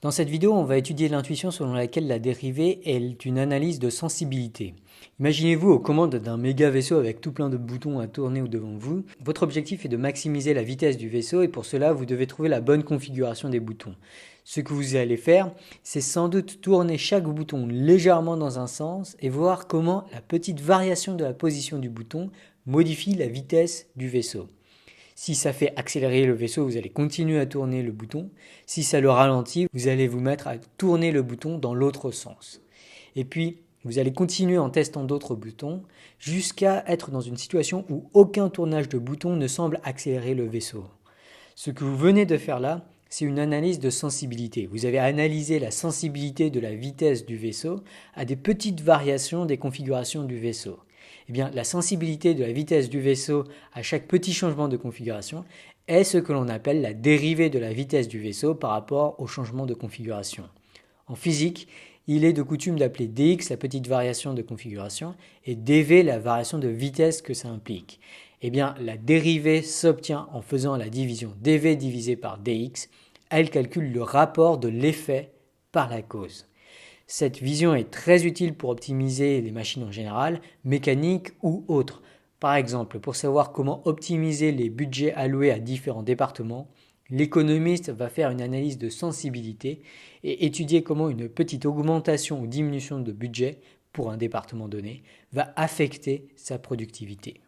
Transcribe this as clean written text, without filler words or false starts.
Dans cette vidéo, on va étudier l'intuition selon laquelle la dérivée est une analyse de sensibilité. Imaginez-vous aux commandes d'un méga vaisseau avec tout plein de boutons à tourner devant vous. Votre objectif est de maximiser la vitesse du vaisseau et pour cela, vous devez trouver la bonne configuration des boutons. Ce que vous allez faire, c'est sans doute tourner chaque bouton légèrement dans un sens et voir comment la petite variation de la position du bouton modifie la vitesse du vaisseau. Si ça fait accélérer le vaisseau, vous allez continuer à tourner le bouton. Si ça le ralentit, vous allez vous mettre à tourner le bouton dans l'autre sens. Et puis, vous allez continuer en testant d'autres boutons jusqu'à être dans une situation où aucun tournage de bouton ne semble accélérer le vaisseau. Ce que vous venez de faire là, c'est une analyse de sensibilité. Vous avez analysé la sensibilité de la vitesse du vaisseau à des petites variations des configurations du vaisseau. Eh bien, la sensibilité de la vitesse du vaisseau à chaque petit changement de configuration est ce que l'on appelle la dérivée de la vitesse du vaisseau par rapport au changement de configuration. En physique, il est de coutume d'appeler dx la petite variation de configuration et dv la variation de vitesse que ça implique. Eh bien, la dérivée s'obtient en faisant la division dv divisé par dx. Elle calcule le rapport de l'effet par la cause. Cette vision est très utile pour optimiser les machines en général, mécaniques ou autres. Par exemple, pour savoir comment optimiser les budgets alloués à différents départements, l'économiste va faire une analyse de sensibilité et étudier comment une petite augmentation ou diminution de budget pour un département donné va affecter sa productivité.